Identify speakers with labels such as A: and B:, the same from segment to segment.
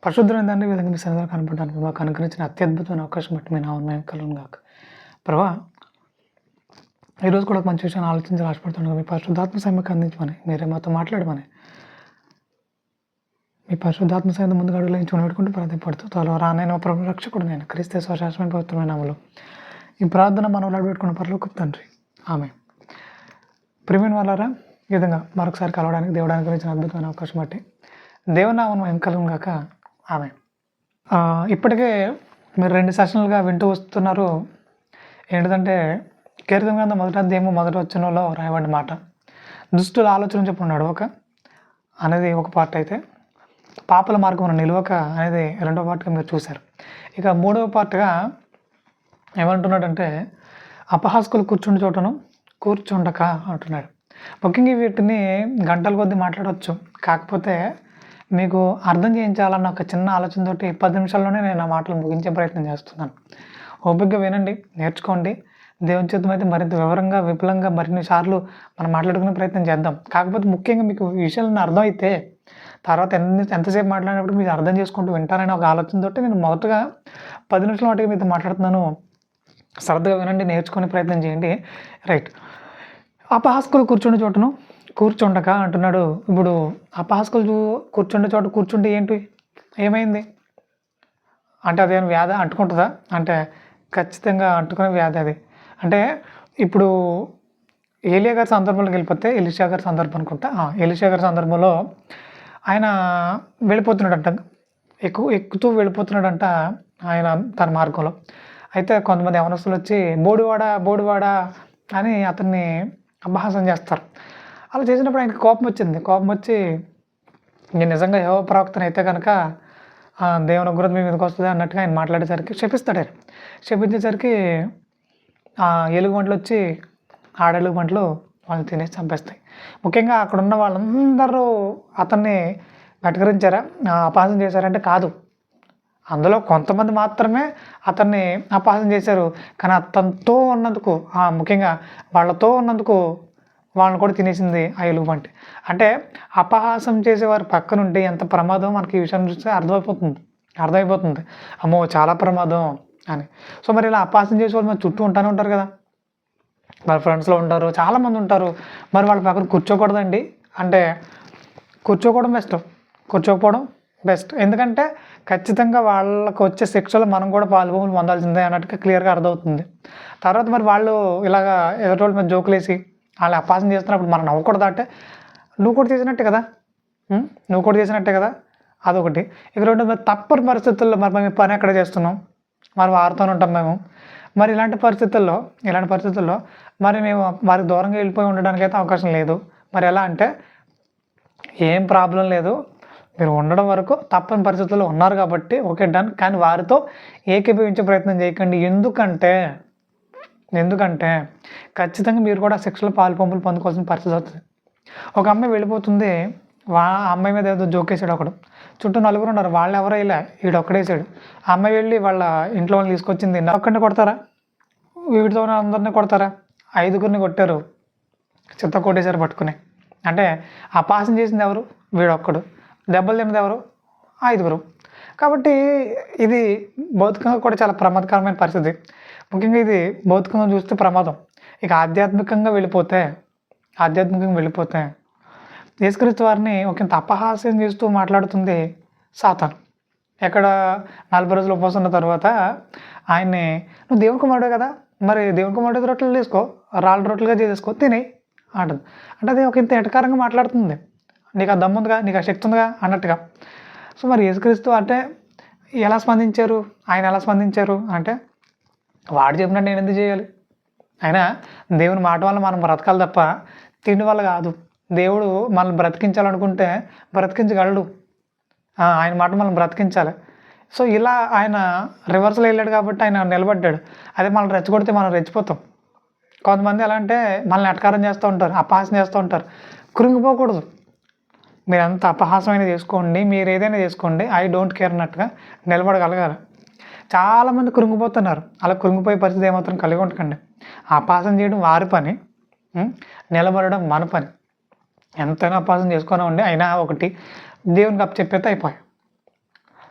A: పరిశుద్ధమైన తండ్రి, ఈ విధంగా మీ సన్నిధిలో కనపడడానికి మాకు అనుగ్రహించిన అత్యద్భుతమైన అవకాశం బట్టి మీ నామం మేము కలుగునుగాక. ప్రభా, ఈరోజు కూడా ఒక మంచి విషయాన్ని ఆలోచించి ఆశపడుతున్నాను. మీ పరిశుద్ధాత్మ సహాయం అందించమని, మీరే మాతో మాట్లాడమని, మీ పరిశుద్ధాత్మ సహాయం ముందుగా అడుగులు ఎంచుకుని పెట్టుకుంటూ ప్రార్థపడుతూ త్వరలో రానైన ప్రభు రక్షకుడు నేను క్రీస్తు స్వశాశ్వమైన పవిత్రమైన నామములో ఈ ప్రార్థన మనలో పెట్టుకున్న పరలోకపు తండ్రి, ఆమె. ప్రియమైన వాళ్ళారా, ఈ విధంగా మరొకసారి కలవడానికి దేవుడానికి గురించిన అద్భుతమైన అవకాశం బట్టి దేవుని నామం మేము కలుగునుగాక. ఆమె. ఇప్పటికే మీరు 2 సెషన్లుగా వింటూ వస్తున్నారు. ఏంటిదంటే కీర్తన గ్రంథం 1వ అధ్యాయము 1వ వచనంలో రాయబడిన మాట, దుష్టుల ఆలోచన చెప్పుకున్న నడవక అనేది ఒక పార్ట్ అయితే, పాపల మార్గం నిలవక అనేది 2వ పార్ట్గా మీరు చూశారు. ఇక 3వ పార్ట్గా ఏమంటున్నాడంటే అపహాస్కులు కూర్చుండి చోటను కూర్చుండక అంటున్నాడు. ముఖ్యంగా వీటిని గంటల కొద్దీ మాట్లాడవచ్చు, కాకపోతే మీకు అర్థం చేయించాలన్న ఒక చిన్న ఆలోచనతోటి 10 నిమిషాల్లోనే నేను ఆ మాటలు ముగించే ప్రయత్నం చేస్తున్నాను. ఓపికగా వినండి, నేర్చుకోండి. దేవుని చేతం అయితే మరింత వివరంగా విపులంగా మరిన్ని సార్లు మనం మాట్లాడుకునే ప్రయత్నం చేద్దాం. కాకపోతే ముఖ్యంగా మీకు ఈ విషయాలను అర్థమైతే తర్వాత ఎంతసేపు మాట్లాడినప్పుడు మీరు అర్థం చేసుకుంటూ వింటారనే ఒక ఆలోచనతోటి నేను మొదటగా 10 నిమిషాల మటుకు మీతో మాట్లాడుతున్నాను. శ్రద్ధగా వినండి, నేర్చుకునే ప్రయత్నం చేయండి. రైట్. అపహాస్కులు కూర్చుండే చోటను కూర్చుండక అంటున్నాడు. ఇప్పుడు అపహాస్కులు కూర్చుండే చోట కూర్చుంటే ఏమైంది అంటే అదేమైనా వ్యాధి అంటుకుంటుందా అంటే ఖచ్చితంగా అంటుకునే వ్యాధి అది. అంటే ఇప్పుడు ఏలియా గారి సందర్భంలోకి వెళ్ళిపోతే ఎలీషా గారి సందర్భం అనుకుంటా. ఎలీషా గారి సందర్భంలో ఆయన వెళ్ళిపోతున్నాడంట, ఎక్కుతూ వెళ్ళిపోతున్నాడంట ఆయన తన మార్గంలో. అయితే కొంతమంది యవనస్తులు వచ్చి బోడివాడ అని అతన్ని అపహాసం చేస్తారు. అలా చేసినప్పుడు ఆయనకి కోపం వచ్చి నేను నిజంగా యెహోవా ప్రవక్తను అయితే కనుక దేవుని ఉగ్రత మీ మీదకి వస్తుంది అన్నట్టుగా ఆయన మాట్లాడేసరికి శపిస్తాడు. శపించేసరికి ఎలుగుబంట్లు వచ్చి ఆడెలుగుబంట్లు వాళ్ళని తినేసి చంపేస్తాయి. ముఖ్యంగా అక్కడ ఉన్న వాళ్ళందరూ అతన్ని వెటకరించారా, అపహాసం చేశారంటే కాదు, అందులో కొంతమంది మాత్రమే అతన్ని అపహాసం చేశారు. కానీ అతనితో ఉన్నందుకు, ముఖ్యంగా వాళ్ళతో ఉన్నందుకు వాళ్ళని కూడా తినేసింది ఆ ఎలుగుబంటి. అంటే అపహాసం చేసేవారి పక్కనుంటే ఎంత ప్రమాదం మనకి ఈ విషయం చూస్తే అర్థమైపోతుంది. అమ్మో చాలా ప్రమాదం అని. సో మరి ఇలా అపహాసం చేసేవాళ్ళు మన చుట్టూ ఉంటానే ఉంటారు కదా, వాళ్ళ ఫ్రెండ్స్లో ఉంటారు, చాలామంది ఉంటారు. మరి వాళ్ళ పక్కన కూర్చోకూడదండి అంటే కూర్చోకపోవడం బెస్ట్. ఎందుకంటే ఖచ్చితంగా వాళ్ళకు వచ్చే శిక్షలో మనం కూడా పాల్గొని పొందాల్సిందే అన్నట్టుగా క్లియర్గా అర్థమవుతుంది. తర్వాత మరి వాళ్ళు ఇలాగా ఎదుటి మీద జోకులేసి వాళ్ళు అపహాసం చేస్తున్నప్పుడు మనం నవ్వకూడదా అంటే నువ్వు కూడా చేసినట్టే కదా అదొకటి. ఇక రెండు మరి తప్పని పరిస్థితుల్లో మరి మేము పని ఎక్కడ చేస్తున్నాం, మరి వారితోనే ఉంటాం మేము. మరి ఇలాంటి పరిస్థితుల్లో మరి మేము వారికి దూరంగా వెళ్ళిపోయి ఉండడానికి అయితే అవకాశం లేదు. మరి ఎలా అంటే ఏం ప్రాబ్లం లేదు, మీరు ఉండడం వరకు తప్పని పరిస్థితుల్లో ఉన్నారు కాబట్టి ఓకే డన్. కానీ వారితో ఏకీభవించే ప్రయత్నం చేయకండి. ఎందుకంటే ఖచ్చితంగా మీరు కూడా శిక్షలో పాలుపంపులు పొందుకోవాల్సిన పరిస్థితి అవుతుంది. ఒక అమ్మాయి వెళ్ళిపోతుంది, అమ్మాయి మీద ఏదో జోకేసాడు ఒకడు, చుట్టూ నలుగురు ఉన్నారు, వాళ్ళు ఎవరో ఇలా వీడు ఒక్కడేసాడు. ఆ అమ్మాయి వెళ్ళి వాళ్ళ ఇంట్లో వాళ్ళని తీసుకొచ్చింది. ఒక్కడిని కొడతారా, వీడితో అందరినీ కొడతారా? 5గురిని కొట్టారు, చిత్త కొట్టేశారు పట్టుకుని. అంటే అపహాసం చేసింది ఎవరు? వీడొక్కడు. దెబ్బలు తిన్నది ఎవరు? 5గురు. కాబట్టి ఇది భౌతికంగా కూడా చాలా ప్రమాదకరమైన పరిస్థితి. ముఖ్యంగా ఇది భౌతికంగా చూస్తే ప్రమాదం. ఇక ఆధ్యాత్మికంగా వెళ్ళిపోతే యేసుక్రీస్తు వారిని ఒకంత అపహాస్యం చేస్తూ మాట్లాడుతుంది సాతాను. ఎక్కడ 40 రోజులు ఉపవాసం ఉన్న తర్వాత ఆయన్ని నువ్వు దేవుని కుమారుడే కదా, మరి దేవుని కుమారుడు రొట్టెలు తీసుకో, రాళ్ళ రొట్టెలుగా చేసేసుకో, తిని అంటుంది. అంటే అది ఒక ఇంత ఎటకారంగా మాట్లాడుతుంది. నీకు ఆ దమ్ముందిగా, నీకు ఆ శక్తి ఉందిగా అన్నట్టుగా. సో మరి యేసుక్రీస్తు అంటే ఆయన ఎలా స్పందించారు అంటే వాడు చెప్పినట్టు నేను ఎందుకు చేయాలి? అయినా దేవుని మాట వల్ల మనం బ్రతకాలి తప్ప తిండి వల్ల కాదు. దేవుడు మనల్ని బ్రతికించాలనుకుంటే బ్రతికించగలడు. ఆయన మాట మనం బ్రతికించాలి. సో ఇలా ఆయన రివర్స్లో వెళ్ళాడు కాబట్టి ఆయన నిలబడ్డాడు. అదే మనం రెచ్చగొడితే మనం రెచ్చిపోతాం. కొంతమంది ఎలా అంటే మనల్ని ఎటకారం చేస్తూ ఉంటారు, అపహాసం చేస్తూ ఉంటారు. కృంగిపోకూడదు. మీరు ఎంత అపహాసమైన చేసుకోండి, మీరు ఏదైనా చేసుకోండి, ఐ డోంట్ కేర్ అన్నట్టుగా నిలబడగలగాలి. చాలామంది కృంగిపోతున్నారు. అలా కృంగిపోయే పరిస్థితి ఏమాత్రం కలిగి ఉండకండి. అపహాసం చేయడం వారి పని, నిలబడడం మన పని. ఎంతైనా అపహాసం చేసుకొని ఉండి అయినా ఒకటి దేవునికి అప్పచెప్పేస్తే అయిపోయాయి.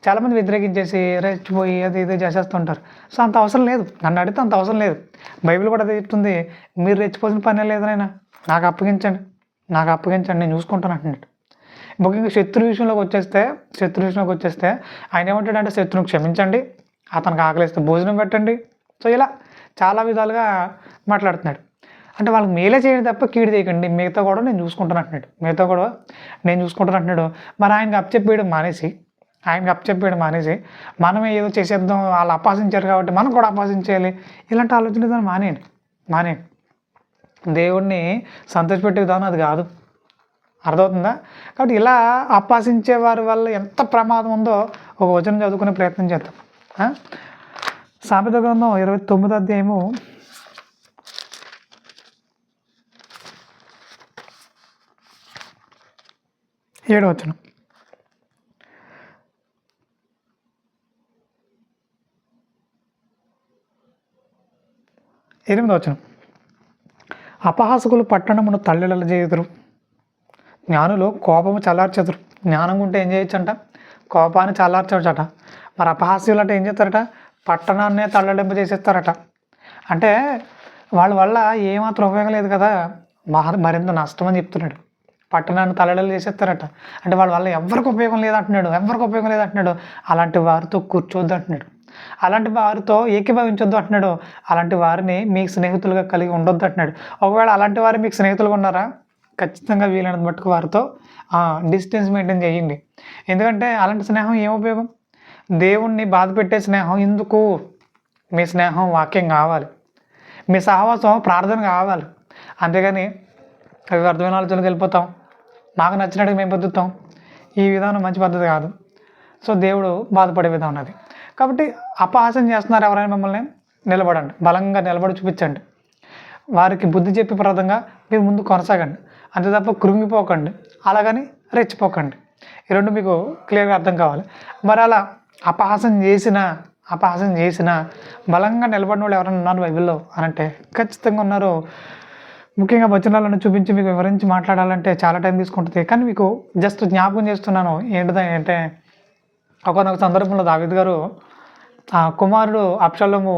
A: చాలామంది వ్యతిరేకించేసి రెచ్చిపోయి అది ఇది చేసేస్తుంటారు. సో అంత అవసరం లేదు, నన్ను అడిగితే అంత అవసరం లేదు. బైబిల్ కూడా అదే చెప్తుంది, మీరు రెచ్చిపోసిన పనే లేదు నాయన, నాకు అప్పగించండి, నాకు అప్పగించండి, నేను చూసుకుంటాను అంటున్నాడు. ముఖ్యంగా శత్రు విషయంలోకి వచ్చేస్తే ఆయన ఏమంటాడంటే, శత్రువుని క్షమించండి, అతనికి ఆకలిస్తే భోజనం పెట్టండి. సో ఇలా చాలా విధాలుగా మాట్లాడుతున్నాడు. అంటే వాళ్ళకి మేలే చేయండి తప్ప కీడు చేయకండి, మిగతా కూడా నేను చూసుకుంటాను అంటున్నాడు. మరి ఆయనకి అప్పచెప్పేయడం మానేసి మనమే ఏదో చేసేద్దాం, వాళ్ళు అపాసించారు కాబట్టి మనం కూడా అపాసించేయాలి, ఇలాంటి ఆలోచన విధానం మానేయండి. దేవుణ్ణి సంతోషపెట్టే విధానం అది కాదు. అర్థమవుతుందా? కాబట్టి ఇలా అపాసించే వారి వల్ల ఎంత ప్రమాదం ఉందో ఒక వచనం చదువుకునే ప్రయత్నం చేద్దాం. సామెత గ్రంథం 29వ అధ్యాయము 7వ వచనం. ఎనిమిదవ వచనం. అపహాసకులు పట్టణమును తల్లెడల చేయుదురు, జ్ఞానులు కోపము చల్లార్చెదరు. జ్ఞానం ఉంటే ఏం చేయొచ్చంట? కోపాన్ని చల్లార్చవచ్చట. మరి అపహాస్యులు అంటే ఏం చేస్తారట? పట్టణాన్నే తల్లడింప చేసేస్తారట. అంటే వాళ్ళ వల్ల ఏమాత్రం ఉపయోగం లేదు కదా, మరింత నష్టం అని చెప్తున్నాడు. పట్టణాన్ని తల్లడలు చేసేస్తారట. అంటే వాళ్ళ వల్ల ఎవరికి ఉపయోగం లేదంటున్నాడు. అలాంటి వారితో కూర్చోవద్దు అంటున్నాడు. అలాంటి వారితో ఏకీభవించొద్దు అంటున్నాడు. అలాంటి వారిని మీకు స్నేహితులుగా కలిగి ఉండొద్దు అంటున్నాడు. ఒకవేళ అలాంటి వారు మీకు స్నేహితులుగా ఉన్నారా, ఖచ్చితంగా వీలైనంత మట్టుకు వారితో డిస్టెన్స్ మెయింటైన్ చేయండి. ఎందుకంటే అలాంటి స్నేహం ఏం ఉపయోగం? దేవుణ్ణి బాధ పెట్టే స్నేహం ఎందుకు? మీ స్నేహం వాక్యం కావాలి, మీ సహవాసం ప్రార్థన కావాలి. అంతేగాని అవి అర్థమైన ఆలోచనలకు వెళ్ళిపోతాం, మాకు నచ్చినట్టుగా మేము బతుకుతాం. ఈ విధానం మంచి పద్ధతి కాదు. సో దేవుడు బాధపడే విధానం అది. కాబట్టి అపహాసం చేస్తున్నారు ఎవరైనా మిమ్మల్ని, నిలబడండి, బలంగా నిలబడి చూపించండి. వారికి బుద్ధి చెప్పే ప్రదంగా మీరు ముందు కొనసాగండి. అంతే తప్ప కృంగిపోకండి, అలాగని రెచ్చిపోకండి. ఈ రెండు మీకు క్లియర్గా అర్థం కావాలి. మరి అలా అపహాసం చేసిన బలంగా నిలబడిన వాళ్ళు ఎవరైనా ఉన్నారు బైబిల్లో అని అంటే ఖచ్చితంగా ఉన్నారు. ముఖ్యంగా వచనాలను చూపించి మీకు వివరించి మాట్లాడాలంటే చాలా టైం తీసుకుంటుంది. కానీ మీకు జస్ట్ జ్ఞాపకం చేస్తున్నాను. ఏంటంటే ఒకనొక సందర్భంలో దావీదు గారు కుమారుడు అబ్షాలోము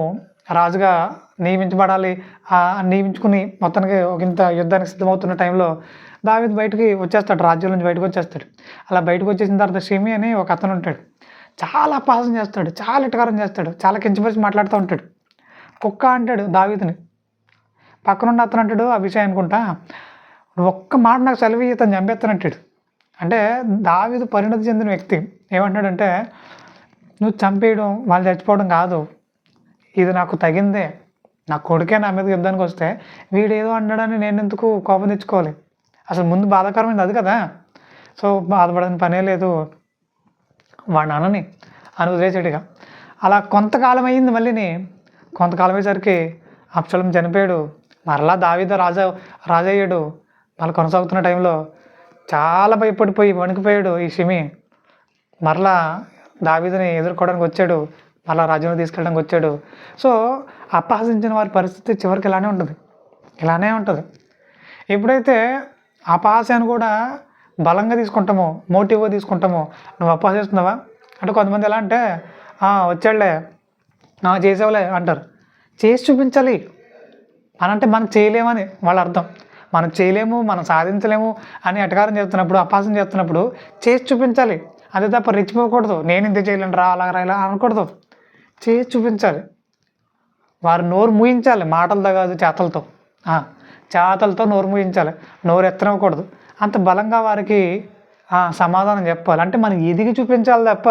A: రాజుగా నియమించుకుని మొత్తానికి ఒక ఇంత యుద్ధానికి సిద్ధమవుతున్న టైంలో దావీదు బయటికి వచ్చేస్తాడు, రాజ్యం నుంచి బయటకు వచ్చేస్తాడు. అలా బయటకు వచ్చేసిన తర్వాత షిమి అని ఒక అతను ఉంటాడు. చాలా అపహాసం చేస్తాడు, చాలా ఇటకారం చేస్తాడు, చాలా కించపరిచి మాట్లాడుతూ ఉంటాడు. కుక్క అంటాడు దావీదుని. పక్కనున్న అతను అంటాడు, అభిషేక్ అనుకుంటా, ఒక్క మాట నాకు సెలవు ఇతను చంపేస్తానంటాడు. అంటే దావీదు పరిణతి చెందిన వ్యక్తి ఏమంటాడంటే, నువ్వు చంపేయడం, వాళ్ళు చచ్చిపోవడం కాదు, ఇది నాకు తగిందే. నా కొడుకే నా మీద యుద్ధానికి వస్తే వీడేదో అన్నాడని నేను ఎందుకు కోపం తెచ్చుకోవాలి? అసలు ముందు బాధాకరమైంది అది కదా. సో బాధపడని పనే లేదు, వాడు అనని వదిలేసాడుగా. అలా కొంతకాలం అయ్యింది. కొంతకాలం అయ్యేసరికి అబ్షాలోము చనిపోయాడు. మరలా దావీదు రాజయ్యాడు. మళ్ళీ కొనసాగుతున్న టైంలో చాలా భయపడిపోయి వణికిపోయాడు ఈ షిమి. మరలా దావీదుని ఎదుర్కోవడానికి వచ్చాడు, మళ్ళీ రాజ్యంలో తీసుకెళ్ళడానికి వచ్చాడు. సో అపహసించిన వారి పరిస్థితి చివరికి ఇలానే ఉంటుంది. ఎప్పుడైతే అపహాస్యాన్ని కూడా బలంగా తీసుకుంటామో, మోటివ్గా తీసుకుంటామో, నువ్వు అపహసిస్తున్నావా అంటే కొంతమంది ఎలా అంటే, వచ్చాడులే, చేసేవాళ్ళే అంటారు. చేసి చూపించాలి. అనంటే మనం చేయలేమని వాళ్ళ అర్థం. మనం చేయలేము, మనం సాధించలేము అని ఎటకారం చేస్తున్నప్పుడు, అపహాసం చేస్తున్నప్పుడు చేసి చూపించాలి. అంతే తప్ప రెచ్చిపోకూడదు. నేను ఇంత చేయలేను రా, అలాగ ఇలా అనకూడదు. చేసి చూపించాలి. వారు నోరు మూయించాలి, మాటలతో కాదు, చేతలతో నోరు మూయించాలి. నోరు ఎత్తనివ్వకూడదు. అంత బలంగా వారికి సమాధానం చెప్పాలి. అంటే మనం ఎదిగి చూపించాలి తప్ప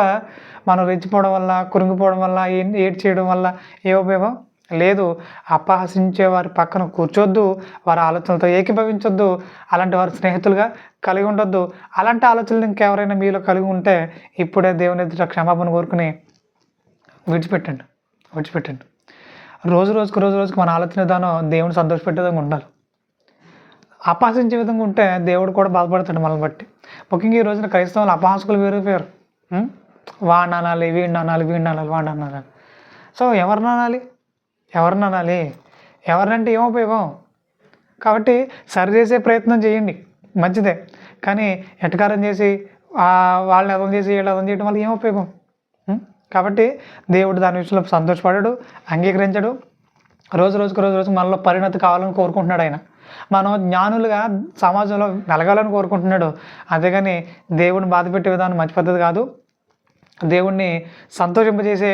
A: మనం రెచ్చిపోవడం వల్ల, కురింగిపోవడం వల్ల, ఏడ్ చేయడం వల్ల ఏ ఉపయోగం లేదు. అపహసించే వారి పక్కన కూర్చోద్దు, వారి ఆలోచనలతో ఏకీభవించొద్దు, అలాంటి వారి స్నేహితులుగా కలిగి ఉండొద్దు. అలాంటి ఆలోచనలు ఇంకెవరైనా మీలో కలిగి ఉంటే ఇప్పుడే దేవుని ఎదుట క్షమాపణ కోరుకుని విడిచిపెట్టండి. రోజుకి మన ఆలోచన విధానం దేవుని సంతోషపెట్టే విధంగా ఉండాలి. అపహసించే విధంగా ఉంటే దేవుడు కూడా బాధపడతాడు మనల్ని బట్టి. ముఖ్యంగా ఈ రోజున క్రైస్తవులు అపహాసకులు పెరిగిపోయారు. వాడిని అనాలి, వీడిని అనాలి. సో ఎవరిని అనాలి? ఎవరినంటే ఏం ఉపయోగం? కాబట్టి సరిచేసే ప్రయత్నం చేయండి, మంచిదే. కానీ ఎటకారం చేసి వాళ్ళని అదం చేసి వీళ్ళు అదం చేయడం వల్ల ఏం ఉపయోగం? కాబట్టి దేవుడు దాని విషయంలో సంతోషపడాడు, అంగీకరించడు. రోజు రోజుకు మనలో పరిణతి కావాలని కోరుకుంటున్నాడు ఆయన. మనం జ్ఞానులుగా సమాజంలో వెలగాలని కోరుకుంటున్నాడు. అంతేగాని దేవుడిని బాధపెట్టే విధానం మంచి పద్ధతి కాదు. దేవుణ్ణి సంతోషింపజేసే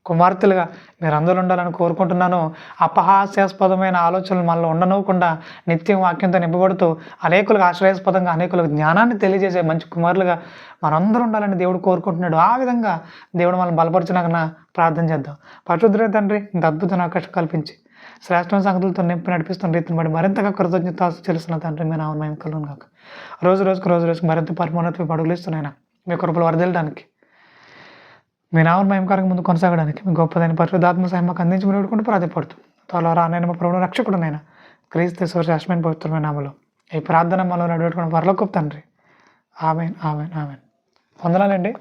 A: కుమార్తెలుగా మీరు అందరూ ఉండాలని కోరుకుంటున్నాను. అపహాస్యాస్పదమైన ఆలోచనలు మనలో ఉండనివ్వకుండా నిత్యం వాక్యంతో నింపబడుతూ అనేకులకు ఆశ్రయాస్పదంగా అనేకులకు జ్ఞానాన్ని తెలియజేసే మంచి కుమారులుగా మనందరూ ఉండాలని దేవుడు కోరుకుంటున్నాడు. ఆ విధంగా దేవుడు మనల్ని బలపరిచినాకన్నా ప్రార్థన చేద్దాం. పరిశుద్ధుడైన తండ్రి, ఇంత అద్భుతమైన అవకాశం కల్పించి శ్రేష్టమైన సంగతులతో నింపి నడిపిస్తున్న రీతిని బట్టి మరింతగా కృతజ్ఞత తెలుస్తున్న తండ్రి, మీ నామం మహిమ కలుగును గాక. రోజు రోజుకు మరింత పరిపూర్ణత అడుగులు ఇస్తున్నాయినా మీ కృపలు వరదలడానికి, మీ నామం మహిమకరంగా ముందు కొనసాగడానికి మీ గొప్పదైన పరిశుద్ధాత్మ సహాయం మాకు అందించి మీరు వేడుకుంటూ ప్రాధాన్యపడుతూ త్వరలో రానైనా మా ప్రభువు రక్షకుడునైనా క్రీస్తు శాశ్వతమైన పవిత్రమైన నామములో ఈ ప్రార్థన మనలో నడిపెట్టుకున్న పరలోకపు తండ్రి. ఆమేన్ ఆమేన్ ఆమేన్. వందనాలండి.